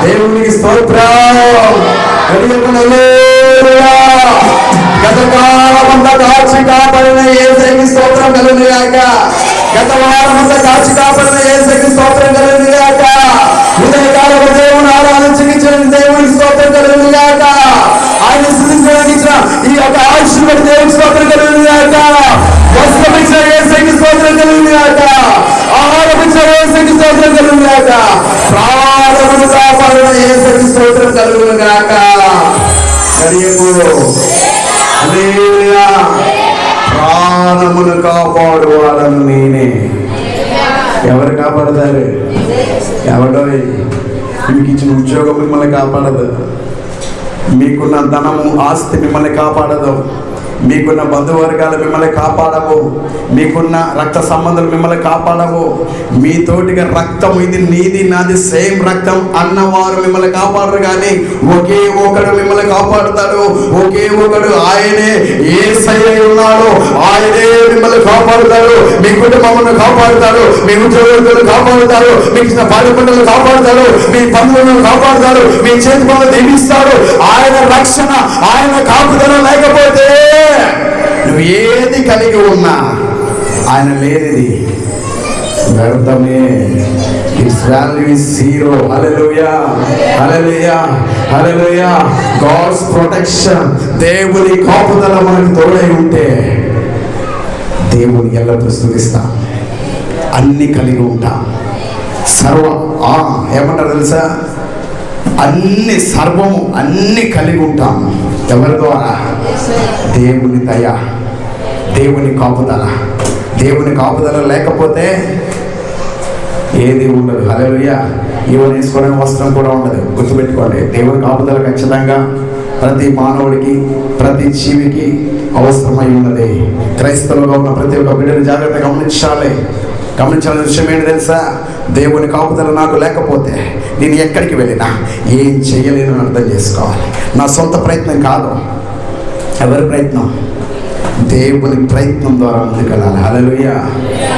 దేవునికి స్తోత్రం. గతకాలమంతా కాచి కాపాడిన యేసుకి స్తోత్రం కలుగునుగాక. గత వారమంతా కాచి కాపాడిన యేసుకి స్తోత్రం కలుగునుగాక. ఉదయకాలము దేవుని ఆరాధించిన దేవునికి స్తోత్రం కలుగునుగాక. ఆయన స్తుతించడానికి ఇచ్చిన ఈ యొక్క ఆశీర్వాద దేవునికి స్తోత్రం కలుగునుగాక. వస్త్రం ఇచ్చిన యేసుకి స్తోత్రం కలుగునుగాక. ఆహారం ఇచ్చిన యేసుకి స్తోత్రం కలుగునుగాక. ప్రాణమును కాపాడిన యేసుకి స్తోత్రం కలుగునుగాక. ప్రాణమును కాపాడు వాళ్ళను నేనే. ఎవరు కాపాడతారు? ఎవడో మీకు ఇచ్చిన ఉద్యోగం మిమ్మల్ని కాపాడదు. మీకున్న ధనము ఆస్తి మిమ్మల్ని కాపాడదు. మీకున్న బంధువర్గాలు మిమ్మల్ని కాపాడవు. మీకున్న రక్త సంబంధాలు మిమ్మల్ని కాపాడవు. మీతోటిగా రక్తం ఇది నీది నాది సేమ్ రక్తం అన్నవారు మిమ్మల్ని కాపాడరు. కానీ ఒకే ఒకడు మిమ్మల్ని కాపాడుతాడు. ఒకే ఒకడు ఆయనే యేసయ్య ఉన్నాడు. ఆయనే మిమ్మల్ని కాపాడుతాడు. మీ కుటుంబమును కాపాడుతాడు. మీ ఉద్యోగులను కాపాడుతాడు. మీకు ఇచ్చిన పాడిపంటలు కాపాడుతాడు. మీ బంధువులను కాపాడుతాడు. మీ చేతి పనులు దీవిస్తాడు. ఆయన రక్షణ, ఆయన కాపుదల లేకపోతే నువ్వు ఏది కలిగి ఉన్నా ఆయన లేనిది వ్యర్థమే. Its value is zero. Hallelujah, hallelujah, hallelujah. God's protection, దేవుని కాపుదల మనకు తోడై ఉంటే దేవుని ఎల్లప్పుడూ స్తుతిస్తాం. అన్ని కలిగి ఉంటాం. సర్వ ఏమంటారు తెలుసా? అన్ని సర్వము అన్ని కలిగి ఉంటాం. ఎవరి ద్వారా? దేవుని దయ, దేవుని కాపుదల. దేవుని కాపుదల లేకపోతే ఏది ఉండదు. హల్లెలూయా. ఈవెన్ వేసుకోవడానికి వస్త్రం కూడా ఉండదు. గుర్తుపెట్టుకోండి, దేవుని కాపుదల ఖచ్చితంగా ప్రతి మానవుడికి, ప్రతి జీవికి అవసరమై ఉన్నది. క్రైస్తవులుగా ఉన్న ప్రతి ఒక్క బిడ్డని జాగ్రత్తగా గమనించాల్సిన విషయం ఏంటి తెలుసా? దేవుని కాపుదల నాకు లేకపోతే నేను ఎక్కడికి వెళ్ళినా ఏం చేయలేనని అర్థం చేసుకోవాలి. నా సొంత ప్రయత్నం కాదు. ఎవరి ప్రయత్నం? దేవుని ప్రయత్నం ద్వారా ముందుకెళ్ళాలి. హల్లెలూయా,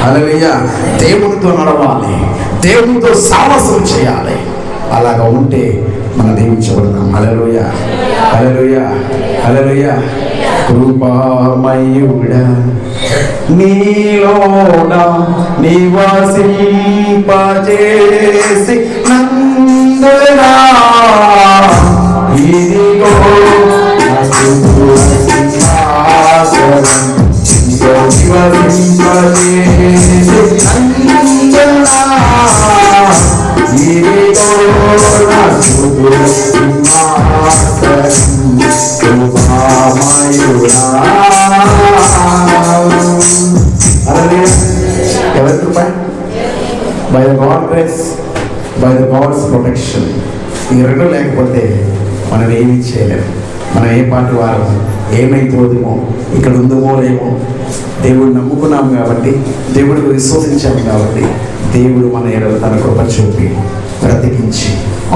హల్లెలూయా. దేవునితో నడవాలి, దేవునితో సాహసం చేయాలి. అలాగా ఉంటే మనం దీవించబడతాం. హల్లెలూయా, హల్లెలూయా, హల్లెలూయా. కృపామయుడా నీలోన నివాసింపజేసి నందునా ఇదిగో ఎవరి కృప? By the God grace, by the God's protection. ఈ రెండు లేకపోతే మనం ఏమీ చేయలేము. మనం ఏ పాటి వారము, ఏమైపోదుమో, ఇక్కడ ఉందమో లేమో. దేవుడు నమ్ముకున్నాము కాబట్టి, దేవుడికి విశ్వసించాము కాబట్టి, దేవుడు మన ఎడల తన కృప చూపి బ్రతికించి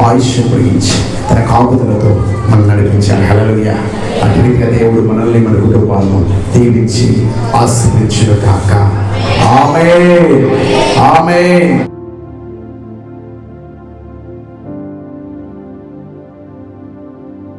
ఆయుష్ పొడిగించి తన కాపుదలతో మనం నడిపించాలి. హల్లెలూయా. అటు రీతిగా దేవుడు మనల్ని, మన కుటుంబాలను దీవించి ఆశీర్వదించును గాక. ఆమేన్, ఆమేన్.